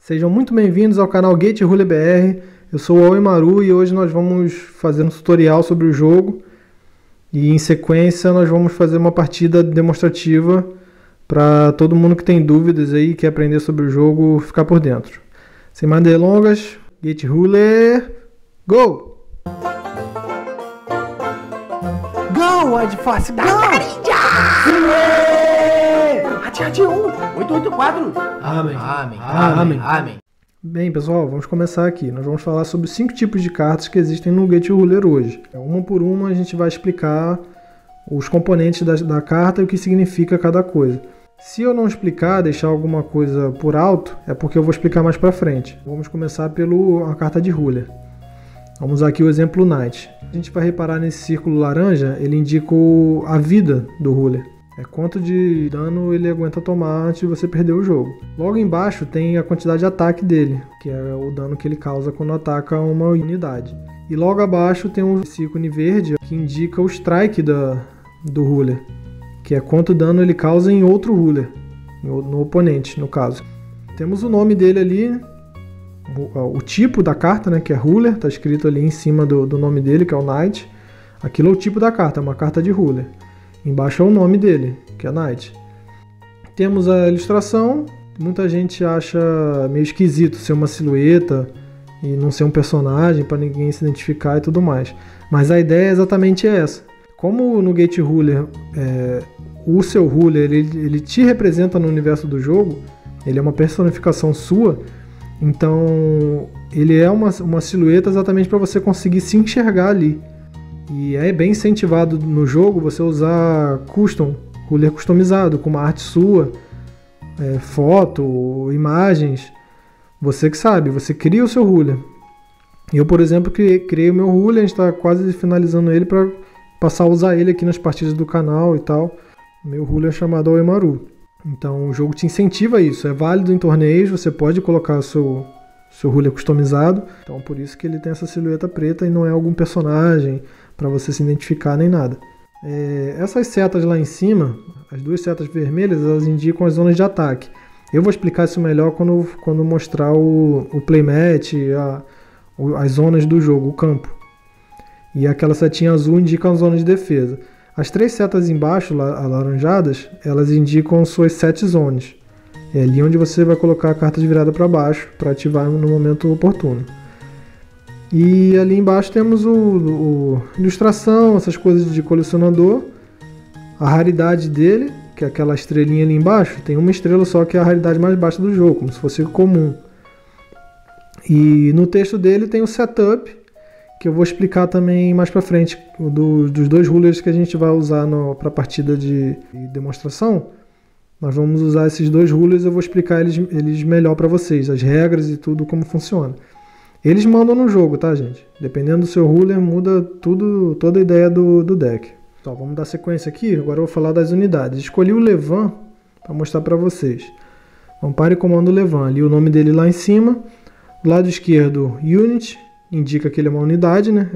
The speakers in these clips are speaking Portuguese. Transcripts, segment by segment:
Sejam muito bem-vindos ao canal Gate Ruler BR. Eu sou o Oimaru e hoje nós vamos fazer um tutorial sobre o jogo. E em sequência nós vamos fazer uma partida demonstrativa para todo mundo que tem dúvidas aí, quer aprender sobre o jogo, ficar por dentro. Sem mais delongas, Gate Ruler, go! Go, Adforce, go! Hati 1, 884. Amém. Amém. Amém. Amém. Bem, pessoal, vamos começar aqui. Nós vamos falar sobre 5 tipos de cartas que existem no Gate Ruler hoje. Uma por uma a gente vai explicar os componentes da carta e o que significa cada coisa. Se eu não explicar, deixar alguma coisa por alto, é porque eu vou explicar mais pra frente. Vamos começar pela carta de Ruler. Vamos usar aqui o exemplo Knight. A gente vai reparar nesse círculo laranja, ele indica a vida do Ruler. É quanto de dano ele aguenta tomar antes de você perder o jogo. Logo embaixo tem a quantidade de ataque dele, que é o dano que ele causa quando ataca uma unidade. E logo abaixo tem um ícone verde que indica o strike do Ruler, que é quanto dano ele causa em outro Ruler, no oponente, no caso. Temos o nome dele ali, o tipo da carta, né, que é Ruler, está escrito ali em cima do nome dele, que é o Knight. Aquilo é o tipo da carta, é uma carta de Ruler. Embaixo é o nome dele, que é Knight. Temos a ilustração. Muita gente acha meio esquisito ser uma silhueta e não ser um personagem para ninguém se identificar e tudo mais. Mas a ideia é exatamente essa. Como no Gate Ruler, o seu Ruler ele te representa no universo do jogo, ele é uma personificação sua, então ele é uma silhueta exatamente para você conseguir se enxergar ali. E é bem incentivado no jogo você usar Ruler customizado, com uma arte sua, foto, imagens. Você que sabe, você cria o seu Ruler. Eu, por exemplo, criei o meu Ruler, a gente está quase finalizando ele para passar a usar ele aqui nas partidas do canal e tal. Meu Ruler é chamado Oimaru. Então o jogo te incentiva a isso, é válido em torneios, você pode colocar o seu Ruler customizado. Então por isso que ele tem essa silhueta preta e não é algum personagem para você se identificar nem nada. Essas setas lá em cima, as duas setas vermelhas, elas indicam as zonas de ataque. Eu vou explicar isso melhor quando mostrar o playmat, as zonas do jogo, o campo. E aquela setinha azul indica as zonas de defesa. As 3 setas embaixo, alaranjadas, elas indicam suas 7 zonas. É ali onde você vai colocar a carta de virada para baixo, para ativar no momento oportuno. E ali embaixo temos ilustração, essas coisas de colecionador. A raridade dele, que é aquela estrelinha ali embaixo, tem uma estrela só que é a raridade mais baixa do jogo, como se fosse comum. E no texto dele tem o setup, que eu vou explicar também mais para frente, dos 2 rulers que a gente vai usar para a partida de demonstração. Nós vamos usar esses 2 rulers e eu vou explicar eles melhor para vocês, as regras e tudo como funciona. Eles mandam no jogo, tá, gente? Dependendo do seu ruler, muda toda a ideia do deck. Então, vamos dar sequência aqui. Agora eu vou falar das unidades. Escolhi o Levan para mostrar para vocês. Ampare comando Levan. Ali o nome dele lá em cima. Do lado esquerdo, Unit. Indica que ele é uma unidade, né?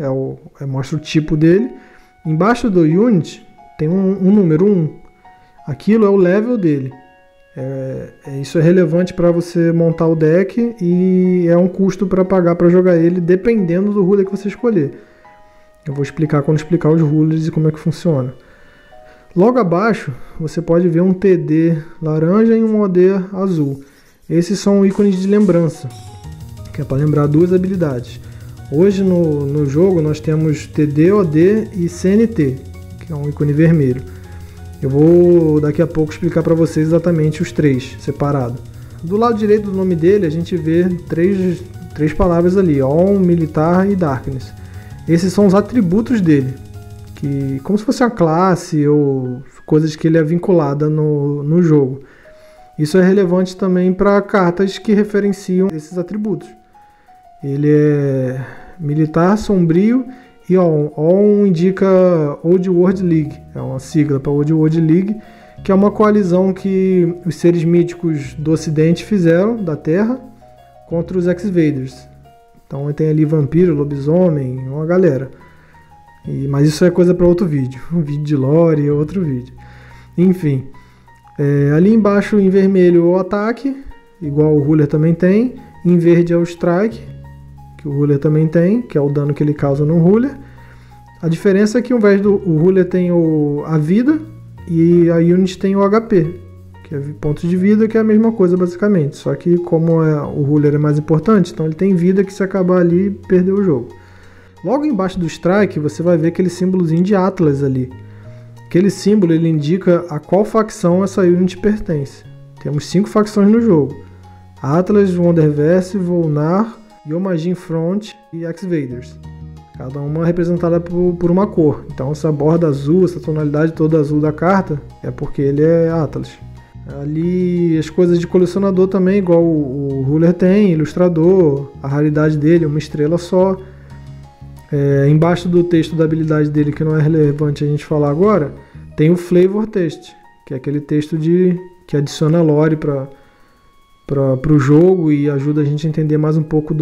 Mostra o tipo dele. Embaixo do Unit tem um número 1. Aquilo é o level dele. Isso é relevante para você montar o deck e é um custo para pagar para jogar ele, dependendo do ruler que você escolher. Eu vou explicar quando explicar os rulers e como é que funciona. Logo abaixo você pode ver um TD laranja e um OD azul. Esses são ícones de lembrança, que é para lembrar 2 habilidades. Hoje no jogo nós temos TD, OD e CNT, que é um ícone vermelho. Eu vou daqui a pouco explicar para vocês exatamente os 3 separados. Do lado direito do nome dele a gente vê três palavras ali, On, Militar e Darkness. Esses são os atributos dele, que como se fosse uma classe ou coisas que ele é vinculada no jogo. Isso é relevante também para cartas que referenciam esses atributos. Ele é militar, sombrio e On indica Old World League, é uma sigla para Old World League, que é uma coalizão que os seres míticos do ocidente fizeram, da Terra, contra os X-Vaders. Então tem ali vampiro, lobisomem, uma galera. Mas isso é coisa para outro vídeo, um vídeo de lore, outro vídeo. Enfim, ali embaixo em vermelho o ataque, igual o Ruler também tem. Em verde é o Strike, que o Ruler também tem, que é o dano que ele causa no Ruler. A diferença é que ao invés do Ruler tem a vida e a Unity tem o HP, que é pontos de vida, que é a mesma coisa basicamente. Só que como o Ruler é mais importante, então ele tem vida que se acabar ali, perdeu o jogo. Logo embaixo do Strike você vai ver aquele símbolozinho de Atlas ali. Aquele símbolo ele indica a qual facção essa Unity pertence. Temos 5 facções no jogo: Atlas, Wonderverse, Volnar, Yomagin Front e X-Vaders. Cada uma representada por uma cor. Então essa borda azul, essa tonalidade toda azul da carta, é porque ele é Atlas. Ali as coisas de colecionador também, igual o Ruler tem, ilustrador, a raridade dele, uma estrela só. Embaixo do texto da habilidade dele, que não é relevante a gente falar agora, tem o Flavor Text, que é aquele texto que adiciona lore para o jogo e ajuda a gente a entender mais um pouco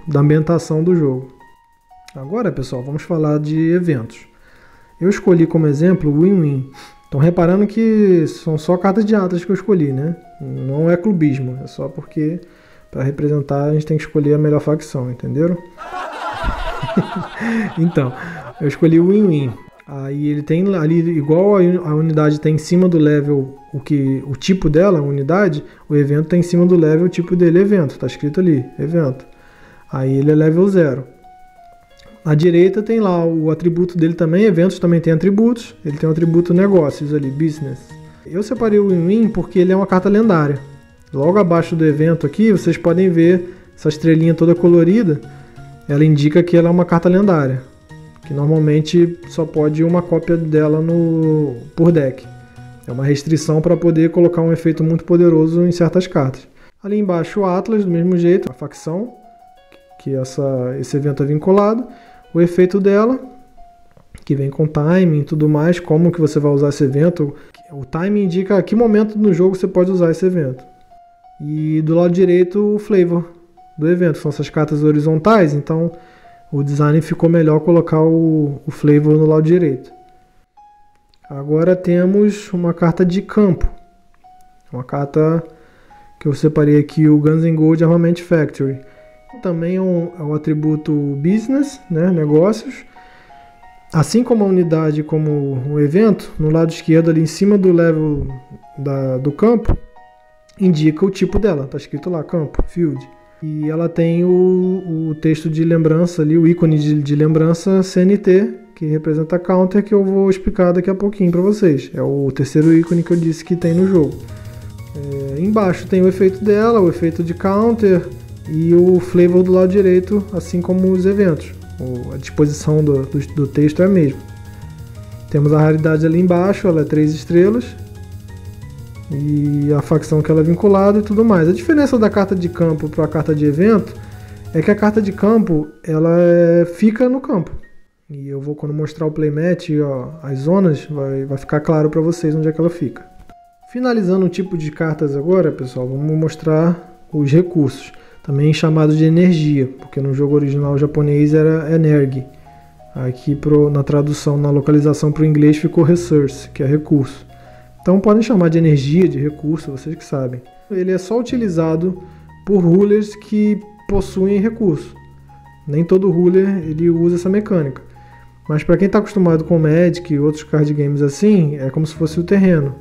da ambientação do jogo. Agora, pessoal, vamos falar de eventos. Eu escolhi como exemplo o Win-Win. Estão reparando que são só cartas de Atlas que eu escolhi, né? Não é clubismo, é só porque para representar a gente tem que escolher a melhor facção, entenderam? Então, eu escolhi o Win-Win. Aí ele tem ali, igual a unidade tem em cima do level o tipo dela, a unidade, o evento tem em cima do level o tipo dele, evento, tá escrito ali, evento. Aí ele é level 0. À direita tem lá o atributo dele também, eventos também tem atributos, ele tem o atributo negócios ali, business. Eu separei o Win-Win porque ele é uma carta lendária. Logo abaixo do evento aqui, vocês podem ver essa estrelinha toda colorida, ela indica que ela é uma carta lendária, que normalmente só pode uma cópia dela por deck. É uma restrição para poder colocar um efeito muito poderoso em certas cartas. Ali embaixo o Atlas, do mesmo jeito, a facção, que esse evento é vinculado. O efeito dela, que vem com timing e tudo mais, como que você vai usar esse evento. O timing indica a que momento no jogo você pode usar esse evento. E do lado direito o flavor do evento, são essas cartas horizontais, então o design ficou melhor colocar o flavor no lado direito. Agora temos uma carta de campo, uma carta que eu separei aqui, o Guns N' Gold Armament Factory. Também é um atributo business, né, negócios. Assim como a unidade, como o evento, no lado esquerdo ali em cima do level do campo, indica o tipo dela, tá escrito lá, campo, field. E ela tem o texto de lembrança ali, o ícone de lembrança CNT, que representa counter, que eu vou explicar daqui a pouquinho para vocês. É o terceiro ícone que eu disse que tem no jogo. Embaixo tem o efeito dela, o efeito de counter e o flavor do lado direito, assim como os eventos. A disposição do texto é a mesma. Temos a raridade ali embaixo, ela é 3 estrelas. E a facção que ela é vinculada e tudo mais. A diferença da carta de campo para a carta de evento é que a carta de campo ela fica no campo. E eu vou, quando mostrar o playmat, as zonas, vai ficar claro para vocês onde é que ela fica. Finalizando o tipo de cartas agora, pessoal, vamos mostrar os recursos. Também chamados de energia, porque no jogo original japonês era energy. Aqui na tradução, na localização para o inglês ficou resource, que é recurso. Então podem chamar de energia, de recurso, vocês que sabem. Ele é só utilizado por rulers que possuem recurso. Nem todo ruler ele usa essa mecânica. Mas para quem está acostumado com Magic e outros card games assim, é como se fosse o terreno.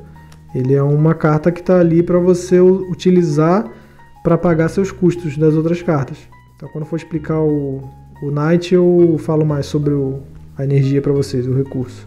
Ele é uma carta que está ali para você utilizar para pagar seus custos das outras cartas. Então quando eu for explicar o Knight, eu falo mais sobre a energia para vocês, o recurso.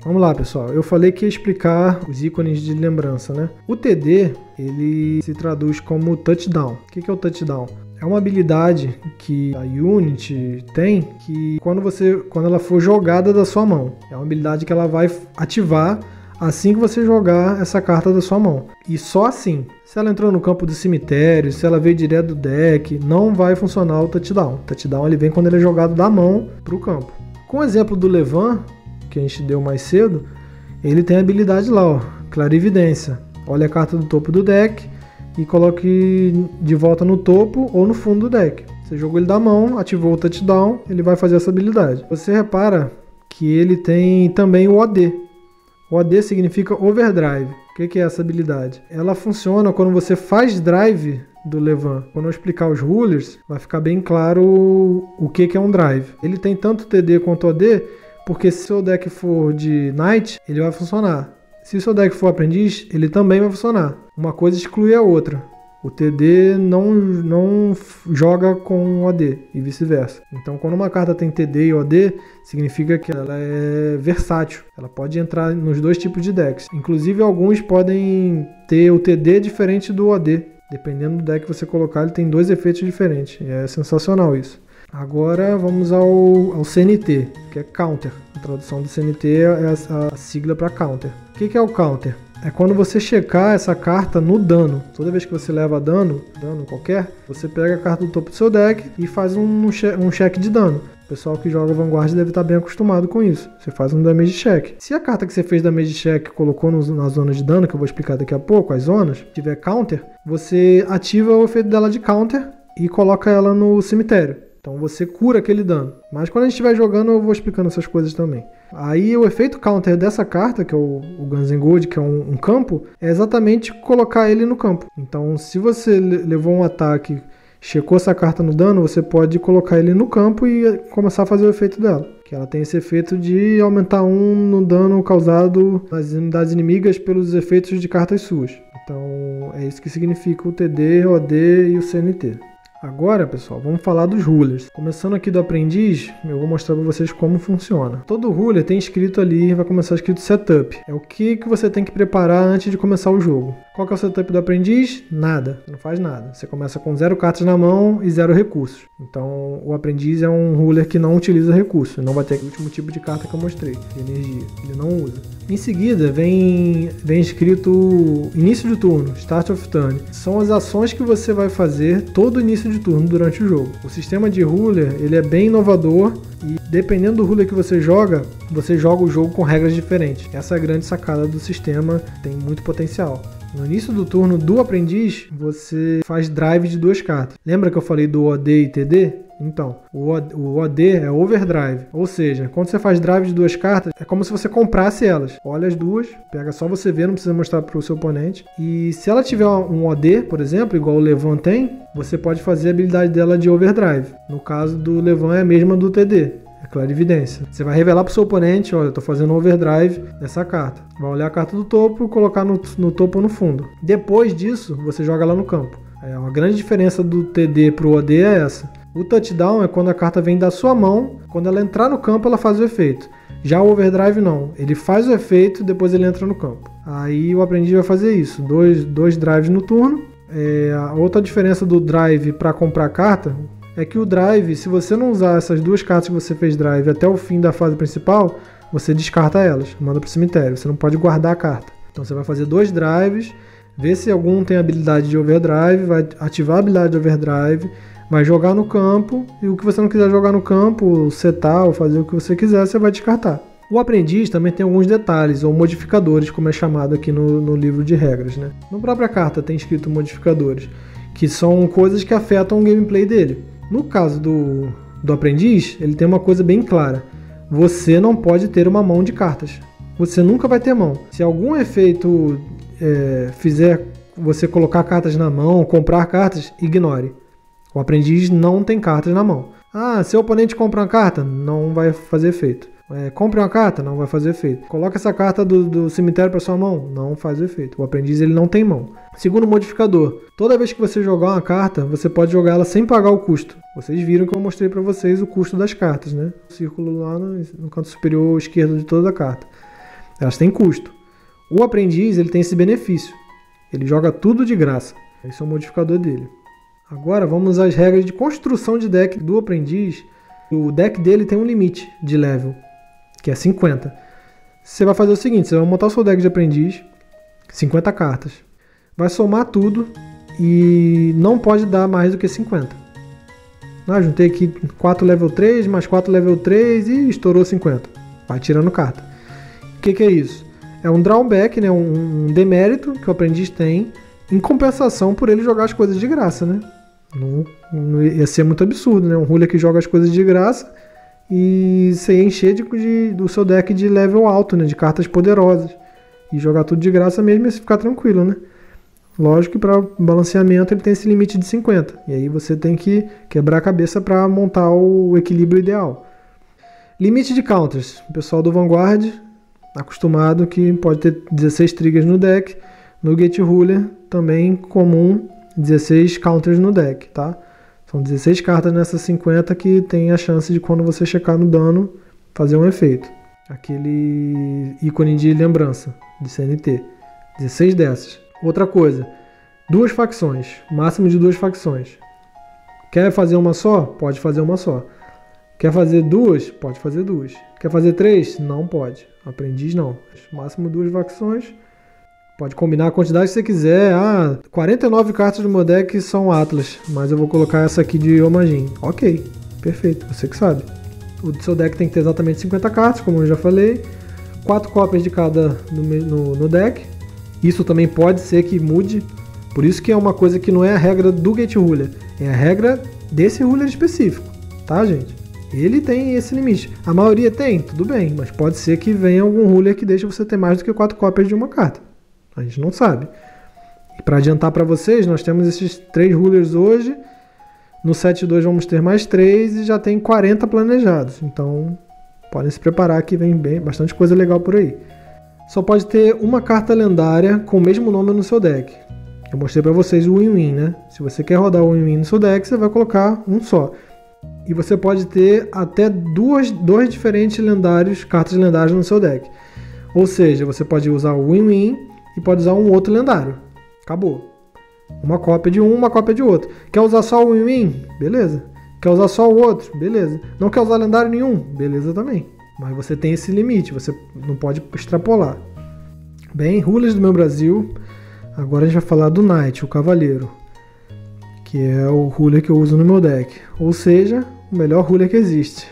Vamos lá, pessoal. Eu falei que ia explicar os ícones de lembrança, né? O TD, ele se traduz como touchdown. O que é o touchdown? É uma habilidade que a Unity tem, que quando ela for jogada da sua mão. É uma habilidade que ela vai ativar assim que você jogar essa carta da sua mão. E só assim. Se ela entrou no campo do cemitério, se ela veio direto do deck, não vai funcionar o touchdown. O touchdown ele vem quando ele é jogado da mão para o campo. Com o exemplo do Levan, que a gente deu mais cedo, ele tem a habilidade lá, ó, clarividência. Olha a carta do topo do deck e coloque de volta no topo ou no fundo do deck. Você jogou ele da mão, ativou o touchdown, ele vai fazer essa habilidade. Você repara que ele tem também o OD. O OD significa Overdrive. O que é essa habilidade? Ela funciona quando você faz drive do Levant. Quando eu explicar os rulers, vai ficar bem claro o que é um drive. Ele tem tanto TD quanto OD, porque se o seu deck for de Knight, ele vai funcionar. Se o seu deck for aprendiz, ele também vai funcionar. Uma coisa exclui a outra. O TD não joga com OD e vice-versa. Então, quando uma carta tem TD e OD, significa que ela é versátil. Ela pode entrar nos dois tipos de decks. Inclusive, alguns podem ter o TD diferente do OD. Dependendo do deck que você colocar, ele tem dois efeitos diferentes. E é sensacional isso. Agora vamos ao CNT, que é Counter. A tradução do CNT é a sigla para Counter. O que é o Counter? É quando você checar essa carta no dano. Toda vez que você leva dano qualquer, você pega a carta do topo do seu deck e faz um check de dano. O pessoal que joga Vanguard deve estar bem acostumado com isso. Você faz um damage check. Se a carta que você fez damage check colocou na zona de dano, que eu vou explicar daqui a pouco, as zonas, tiver counter, você ativa o efeito dela de counter e coloca ela no cemitério. Então você cura aquele dano. Mas quando a gente estiver jogando, eu vou explicando essas coisas também. Aí o efeito counter dessa carta, que é o Guns N' Gold, que é um campo, é exatamente colocar ele no campo. Então se você levou um ataque, checou essa carta no dano, você pode colocar ele no campo e começar a fazer o efeito dela. Que ela tem esse efeito de aumentar 1 no dano causado nas unidades inimigas pelos efeitos de cartas suas. Então é isso que significa o TD, o OD e o CNT. Agora, pessoal, vamos falar dos rulers. Começando aqui do aprendiz, eu vou mostrar para vocês como funciona. Todo ruler tem escrito ali, vai começar escrito setup. É o que você tem que preparar antes de começar o jogo. Qual que é o setup do aprendiz? Nada, não faz nada. Você começa com 0 cartas na mão e 0 recursos. Então, o aprendiz é um ruler que não utiliza recursos. Não vai ter o último tipo de carta que eu mostrei, de energia. Ele não usa. Em seguida, vem escrito início de turno, start of turn. São as ações que você vai fazer todo início de turno durante o jogo. O sistema de ruler, ele é bem inovador e dependendo do ruler que você joga o jogo com regras diferentes. Essa é a grande sacada do sistema, tem muito potencial. No início do turno do aprendiz, você faz drive de 2 cartas. Lembra que eu falei do OD e TD? Então, o OD é Overdrive, ou seja, quando você faz drive de 2 cartas, é como se você comprasse elas. Olha as duas, pega só você ver, não precisa mostrar para o seu oponente. E se ela tiver um OD, por exemplo, igual o Levant tem, você pode fazer a habilidade dela de Overdrive. No caso do Levant é a mesma do TD. É clarividência. Você vai revelar para o seu oponente, olha, eu estou fazendo overdrive nessa carta. Vai olhar a carta do topo e colocar no topo ou no fundo. Depois disso, você joga lá no campo. A grande diferença do TD para o OD é essa. O touchdown é quando a carta vem da sua mão, quando ela entrar no campo ela faz o efeito. Já o overdrive não, ele faz o efeito e depois ele entra no campo. Aí o aprendiz vai fazer isso, dois drives no turno. A outra diferença do drive para comprar carta é que o drive, se você não usar essas 2 cartas que você fez drive até o fim da fase principal, você descarta elas, manda para o cemitério, você não pode guardar a carta. Então você vai fazer 2 drives, ver se algum tem habilidade de overdrive, vai ativar a habilidade de overdrive, vai jogar no campo, e o que você não quiser jogar no campo, setar ou fazer o que você quiser, você vai descartar. O aprendiz também tem alguns detalhes, ou modificadores, como é chamado aqui no livro de regras, né? Na própria carta tem escrito modificadores, que são coisas que afetam o gameplay dele. No caso do aprendiz, ele tem uma coisa bem clara. Você não pode ter uma mão de cartas. Você nunca vai ter mão. Se algum efeito fizer você colocar cartas na mão, comprar cartas, ignore. O aprendiz não tem cartas na mão. Ah, seu oponente compra uma carta, não vai fazer efeito. Compre uma carta, não vai fazer efeito. Coloca essa carta do cemitério para sua mão, não faz efeito. O aprendiz ele não tem mão. Segundo modificador, toda vez que você jogar uma carta, você pode jogar ela sem pagar o custo. Vocês viram que eu mostrei para vocês o custo das cartas, né? O círculo lá no canto superior esquerdo de toda a carta. Elas têm custo. O aprendiz ele tem esse benefício. Ele joga tudo de graça. Esse é o modificador dele. Agora vamos às regras de construção de deck do aprendiz. O deck dele tem um limite de level, que é 50. Você vai fazer o seguinte, você vai montar o seu deck de aprendiz, 50 cartas. Vai somar tudo e não pode dar mais do que 50. Juntei aqui 4 level 3, mais 4 level 3 e estourou 50. Vai tirando carta. O que é isso? É um drawback, né? um demérito que o aprendiz tem em compensação por ele jogar as coisas de graça, né? Não ia ser muito absurdo, né? Um ruler que joga as coisas de graça e você encher do seu deck de level alto, né? De cartas poderosas. e jogar tudo de graça mesmo e ficar tranquilo, né? Lógico que para balanceamento ele tem esse limite de 50. E aí você tem que quebrar a cabeça para montar o equilíbrio ideal. Limite de counters. O pessoal do Vanguard, acostumado que pode ter 16 triggers no deck. No Gate Ruler, também comum 16 counters no deck, tá? São 16 cartas nessas 50 que tem a chance de, quando você checar no dano, fazer um efeito. Aquele ícone de lembrança de CNT. 16 dessas. Outra coisa, 2 facções, máximo de 2 facções. Quer fazer uma só? Pode fazer uma só. Quer fazer 2? Pode fazer 2. Quer fazer 3? Não pode. Aprendiz não. Máximo 2 facções. Pode combinar a quantidade que você quiser. 49 cartas do meu deck são Atlas, mas eu vou colocar essa aqui de Yomajin. Ok, perfeito, você que sabe. O seu deck tem que ter exatamente 50 cartas, como eu já falei. 4 cópias de cada no deck. Isso também pode ser que mude. Por isso que é uma coisa que não é a regra do Gate Ruler. É a regra desse ruler específico. Tá, gente? Ele tem esse limite. A maioria tem, tudo bem. Mas pode ser que venha algum ruler que deixe você ter mais do que 4 cópias de uma carta. A gente não sabe. E para adiantar para vocês, nós temos esses 3 rulers hoje. No set 2 vamos ter mais 3 e já tem 40 planejados. Então, podem se preparar que vem bastante coisa legal por aí. Só pode ter uma carta lendária com o mesmo nome no seu deck. Eu mostrei para vocês o Win-Win, né? Se você quer rodar o Win-Win no seu deck, você vai colocar um só. E você pode ter até dois diferentes lendários, cartas lendárias no seu deck. Ou seja, você pode usar o Win-Win e pode usar um outro lendário. Acabou. Uma cópia de um, uma cópia de outro. Quer usar só o Win-Win? Beleza. Quer usar só o outro? Beleza. Não quer usar lendário nenhum? Beleza também. Mas você tem esse limite, você não pode extrapolar. Bem, rulers do meu Brasil. Agora a gente vai falar do Knight, o Cavaleiro. Que é o ruler que eu uso no meu deck. Ou seja, o melhor ruler que existe.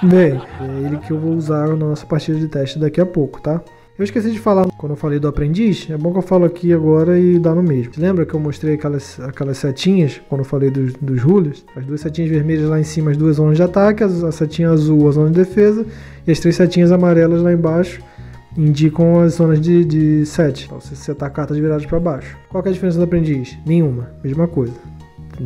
Bem, é ele que eu vou usar na nossa partida de teste daqui a pouco, tá? Eu esqueci de falar quando eu falei do aprendiz, é bom que eu falo aqui agora e dá no mesmo. Você lembra que eu mostrei aquelas setinhas quando eu falei dos rulers? As 2 setinhas vermelhas lá em cima, as 2 zonas de ataque, a setinha azul, a zona de defesa, e as 3 setinhas amarelas lá embaixo indicam as zonas de set. Então você setar cartas viradas para baixo. Qual que é a diferença do aprendiz? Nenhuma, mesma coisa.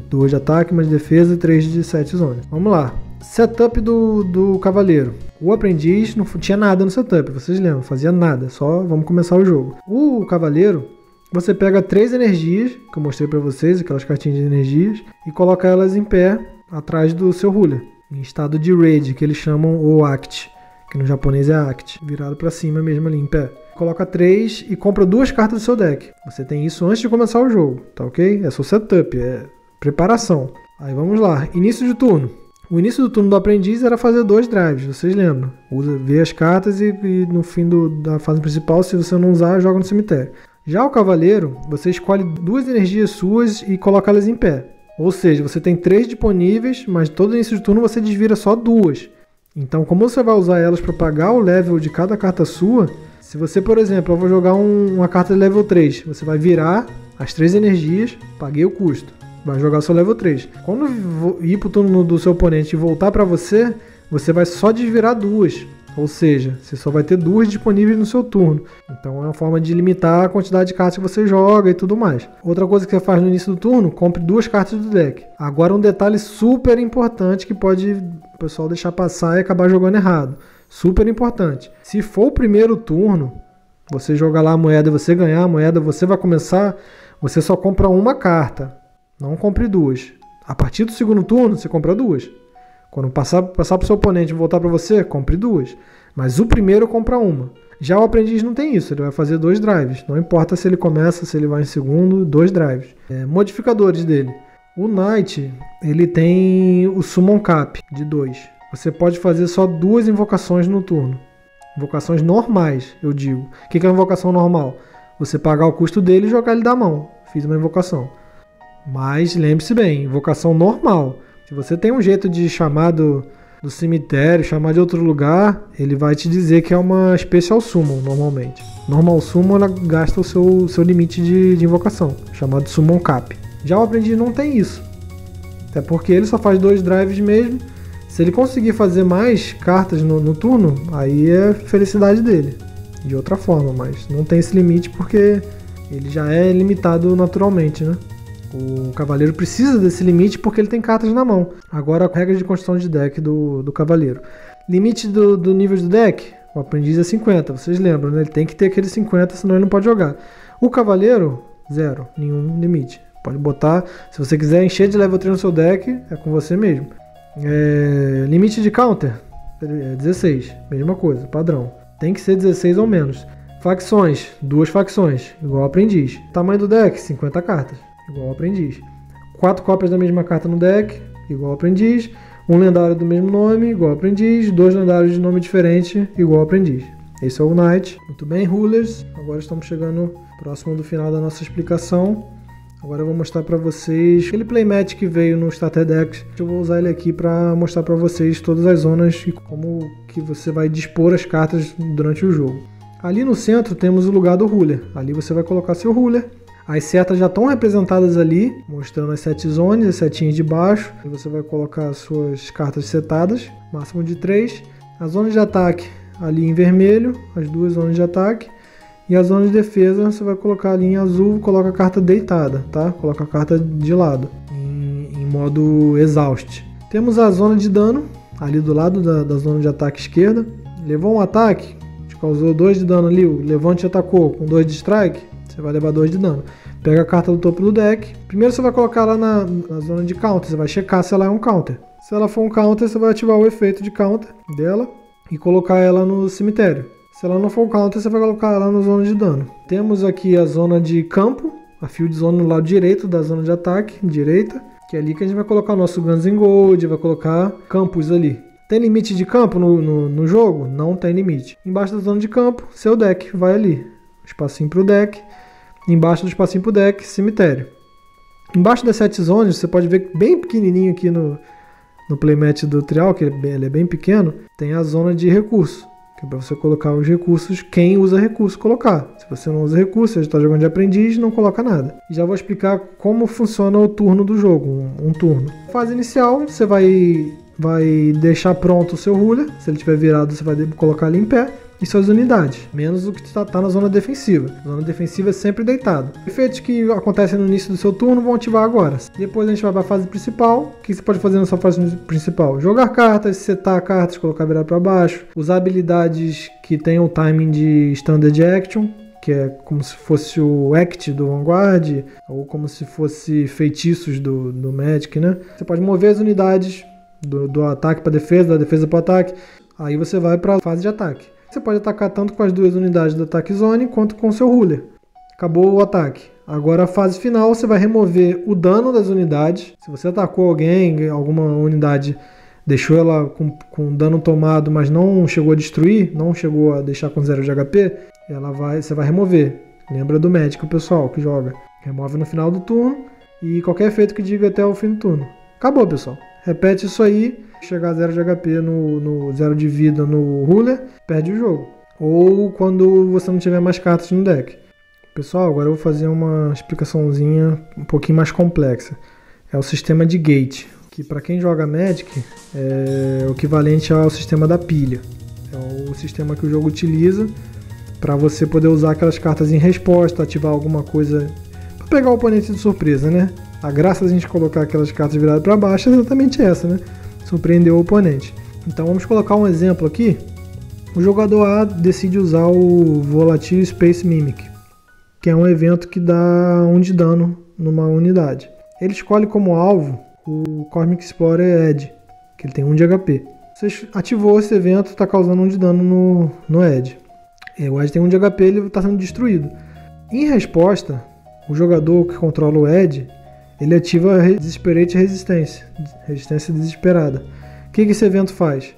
2 de ataque, uma de defesa e 3 de set zonas. Vamos lá. Setup do Cavaleiro. O aprendiz não tinha nada no setup, vocês lembram? Fazia nada, só vamos começar o jogo. O Cavaleiro, você pega 3 energias, que eu mostrei pra vocês, aquelas cartinhas de energias, e coloca elas em pé, atrás do seu ruler, em estado de raid, que eles chamam o act, que no japonês é act, virado pra cima mesmo ali, em pé. Coloca 3 e compra 2 cartas do seu deck. Você tem isso antes de começar o jogo, tá ok? É seu setup, é preparação. Aí vamos lá, início de turno. O início do turno do aprendiz era fazer 2 drives, vocês lembram? Vê as cartas e no fim da fase principal, se você não usar, joga no cemitério. Já o Cavaleiro, você escolhe 2 energias suas e coloca elas em pé. Ou seja, você tem 3 disponíveis, mas todo início de turno você desvira só 2. Então, como você vai usar elas para pagar o level de cada carta sua, se você, por exemplo, eu vou jogar uma carta de level 3, você vai virar as 3 energias, paguei o custo. Vai jogar seu level 3. Quando ir pro turno do seu oponente e voltar para você, você vai só desvirar 2. Ou seja, você só vai ter 2 disponíveis no seu turno. Então é uma forma de limitar a quantidade de cartas que você joga e tudo mais. Outra coisa que você faz no início do turno, compre 2 cartas do deck. Agora um detalhe super importante que pode o pessoal deixar passar e acabar jogando errado. Super importante. Se for o primeiro turno, você jogar lá a moeda e você ganhar a moeda, você vai começar, você só compra uma carta. Não compre 2. A partir do segundo turno, você compra 2. Quando passar para o seu oponente e voltar para você, compre 2. Mas o primeiro compra uma. Já o aprendiz não tem isso, ele vai fazer 2 drives. Não importa se ele começa, se ele vai em segundo, 2 drives. Modificadores dele. O Knight, ele tem o Summon Cap de 2. Você pode fazer só 2 invocações no turno. Invocações normais, eu digo. O que é uma invocação normal? Você pagar o custo dele e jogar ele da mão. Fiz uma invocação. Mas lembre-se bem, invocação normal. Se você tem um jeito de chamar do cemitério, chamar de outro lugar, ele vai te dizer que é uma Special Summon, normalmente. Normal Summon, ela gasta o seu limite de invocação, chamado Summon Cap. Já o aprendiz não tem isso. Até porque ele só faz 2 drives mesmo. Se ele conseguir fazer mais cartas no turno, aí é felicidade dele. de outra forma, mas não tem esse limite porque ele já é limitado naturalmente, né? O cavaleiro precisa desse limite porque ele tem cartas na mão. Agora, a regra de construção de deck do cavaleiro. Limite do nível do deck, o aprendiz é 50, vocês lembram, né? Ele tem que ter aqueles 50, senão ele não pode jogar. O cavaleiro, 0, nenhum limite. Pode botar, se você quiser encher de level 3 no seu deck, é com você mesmo. Limite de counter, 16, mesma coisa, padrão. Tem que ser 16 ou menos. Facções, 2 facções, igual aprendiz. Tamanho do deck, 50 cartas, igual aprendiz. 4 cópias da mesma carta no deck, igual aprendiz. Um lendário do mesmo nome, igual aprendiz. 2 lendários de nome diferente, igual aprendiz. Esse é o Knight. Muito bem, Rulers. Agora estamos chegando próximo do final da nossa explicação. Agora eu vou mostrar para vocês aquele playmat que veio no Starter Decks. Eu vou usar ele aqui para mostrar para vocês todas as zonas e como que você vai dispor as cartas durante o jogo. Ali no centro temos o lugar do ruler. Ali você vai colocar seu ruler. As setas já estão representadas ali, mostrando as 7 zonas, as setinhas de baixo. E você vai colocar as suas cartas setadas, máximo de 3. As zonas de ataque ali em vermelho, as 2 zonas de ataque. E a zona de defesa você vai colocar ali em azul, coloca a carta deitada, tá? Coloca a carta de lado, em modo exaust. Temos a zona de dano, ali do lado da zona de ataque esquerda. Levou um ataque, te causou 2 de dano ali, o levante atacou com 2 de strike, você vai levar 2 de dano. Pega a carta do topo do deck. Primeiro você vai colocar ela na zona de counter, você vai checar se ela é um counter. Se ela for um counter, você vai ativar o efeito de counter dela e colocar ela no cemitério. Se ela não for um counter, você vai colocar ela na zona de dano. Temos aqui a zona de campo, a field zone no lado direito da zona de ataque, direita, que é ali que a gente vai colocar o nosso Guns N' Gold, vai colocar campos ali. Tem limite de campo no jogo? Não tem limite. Embaixo da zona de campo, seu deck vai ali. Espacinho para o deck. Embaixo do espacinho para o deck, cemitério. Embaixo das 7 zonas, você pode ver bem pequenininho aqui no playmat do trial, que ele é bem pequeno, tem a zona de recurso. Que é para você colocar os recursos, quem usa recurso colocar. Se você não usa recurso, você está jogando de aprendiz, não coloca nada. E já vou explicar como funciona o turno do jogo, um turno. Fase inicial, você vai deixar pronto o seu ruler. Se ele estiver virado, você vai colocar ele em pé. E suas unidades, menos o que está na zona defensiva. A zona defensiva é sempre deitado. Efeitos que acontecem no início do seu turno vão ativar agora. Depois a gente vai para a fase principal. O que você pode fazer nessa fase principal? Jogar cartas, setar cartas, colocar virado para baixo. Usar habilidades que tenham o timing de Standard Action, que é como se fosse o Act do Vanguard, ou como se fosse feitiços do Magic, né? Você pode mover as unidades do ataque para defesa, da defesa para ataque. Aí você vai para a fase de ataque. Você pode atacar tanto com as 2 unidades do ataque zone quanto com o seu ruler. Acabou o ataque. Agora a fase final você vai remover o dano das unidades. Se você atacou alguém, alguma unidade deixou ela com dano tomado, mas não chegou a destruir, não chegou a deixar com 0 de HP, você vai remover. Lembra do médico, pessoal, que joga. Remove no final do turno e qualquer efeito que diga até o fim do turno. Acabou, pessoal. Repete isso aí, chegar a 0 de HP no 0 de vida no ruler, perde o jogo. Ou quando você não tiver mais cartas no deck. Pessoal, agora eu vou fazer uma explicaçãozinha um pouquinho mais complexa. É o sistema de gate, que para quem joga Magic é o equivalente ao sistema da pilha. É o sistema que o jogo utiliza para você poder usar aquelas cartas em resposta, ativar alguma coisa para pegar o oponente de surpresa, né? A graça da gente colocar aquelas cartas viradas para baixo é exatamente essa, né? Surpreender o oponente. Então vamos colocar um exemplo aqui. O jogador A decide usar o Volatile Space Mimic, que é um evento que dá 1 de dano numa unidade. Ele escolhe como alvo o Cosmic Explorer Edge, que ele tem 1 de HP. Você ativou esse evento, está causando 1 de dano no Edge. O Edge tem 1 de HP, ele está sendo destruído. Em resposta, o jogador que controla o Edge, ele ativa a Desperate Resistência, resistência desesperada. O que esse evento faz?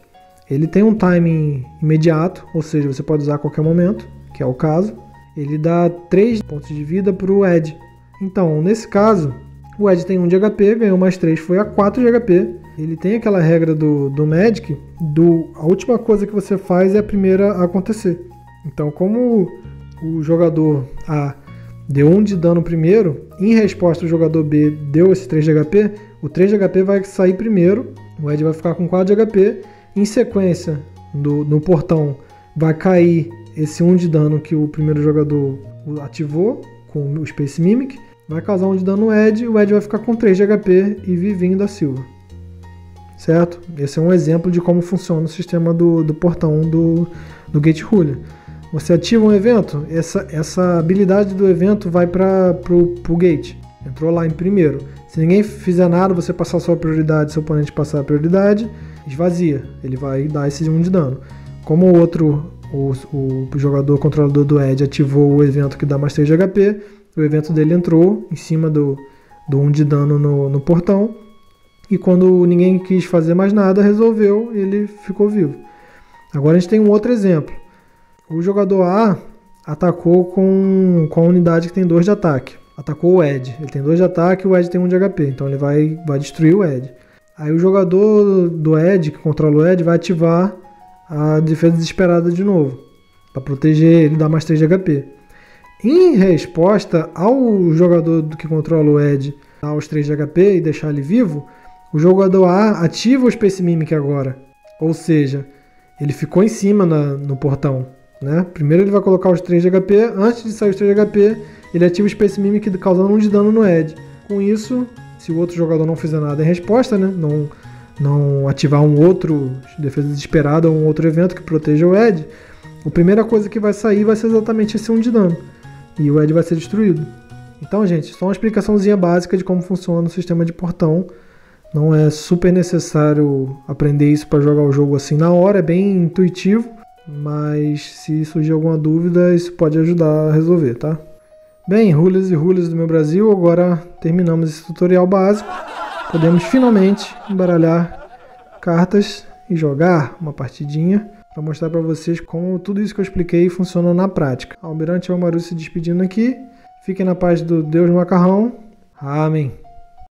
Ele tem um timing imediato, ou seja, você pode usar a qualquer momento, que é o caso. Ele dá 3 pontos de vida para o Edge. Então, nesse caso, o Edge tem 1 de HP, ganhou mais 3, foi a 4 de HP. Ele tem aquela regra do Magic, a última coisa que você faz é a primeira a acontecer. Então, como o jogador A deu 1 de dano primeiro, em resposta o jogador B deu esse 3 de HP, o 3 de HP vai sair primeiro, o Edge vai ficar com 4 de HP, em sequência no portão vai cair esse 1 de dano que o primeiro jogador ativou com o Space Mimic vai causar 1 de dano no Ed, e o Ed vai ficar com 3 de HP e vivinho da Silva. Certo? Esse é um exemplo de como funciona o sistema do portão do Gate Ruler. Você ativa um evento, essa habilidade do evento vai para o gate. Entrou lá em primeiro. Se ninguém fizer nada, você passar a sua prioridade, seu oponente passar a prioridade, esvazia. Ele vai dar esse 1 de dano. Como o jogador controlador do Ed ativou o evento que dá mais 3 de HP, o evento dele entrou em cima do 1 de dano no portão. E quando ninguém quis fazer mais nada, resolveu, ele ficou vivo. Agora a gente tem um outro exemplo. O jogador A atacou com a unidade que tem 2 de ataque. Atacou o Ed. Ele tem 2 de ataque e o Ed tem 1 de HP. Então ele vai destruir o Ed. Aí o jogador do Ed, que controla o Ed, vai ativar a defesa desesperada de novo. Para proteger ele, dar mais 3 de HP. Em resposta ao jogador que controla o Ed dar os 3 de HP e deixar ele vivo, o jogador A ativa o Space Mimic agora. Ou seja, ele ficou em cima no portão. Né? Primeiro ele vai colocar os 3 de HP. Antes de sair os 3 de HP, ele ativa o Space Mimic causando 1 de dano no Ed. Com isso, se o outro jogador não fizer nada em resposta, né? não ativar um outro defesa desesperada ou um outro evento que proteja o Ed, a primeira coisa que vai sair vai ser exatamente esse 1 de dano. E o Ed vai ser destruído. Então, gente, só uma explicaçãozinha básica de como funciona o sistema de portão. Não é super necessário aprender isso para jogar o jogo assim na hora, é bem intuitivo, mas se surgir alguma dúvida, isso pode ajudar a resolver, tá? Bem, rulers e rulers do meu Brasil, agora terminamos esse tutorial básico. Podemos finalmente embaralhar cartas e jogar uma partidinha para mostrar para vocês como tudo isso que eu expliquei funciona na prática. Almirante Almaru se despedindo aqui. Fiquem na paz do Deus Macarrão. Amém.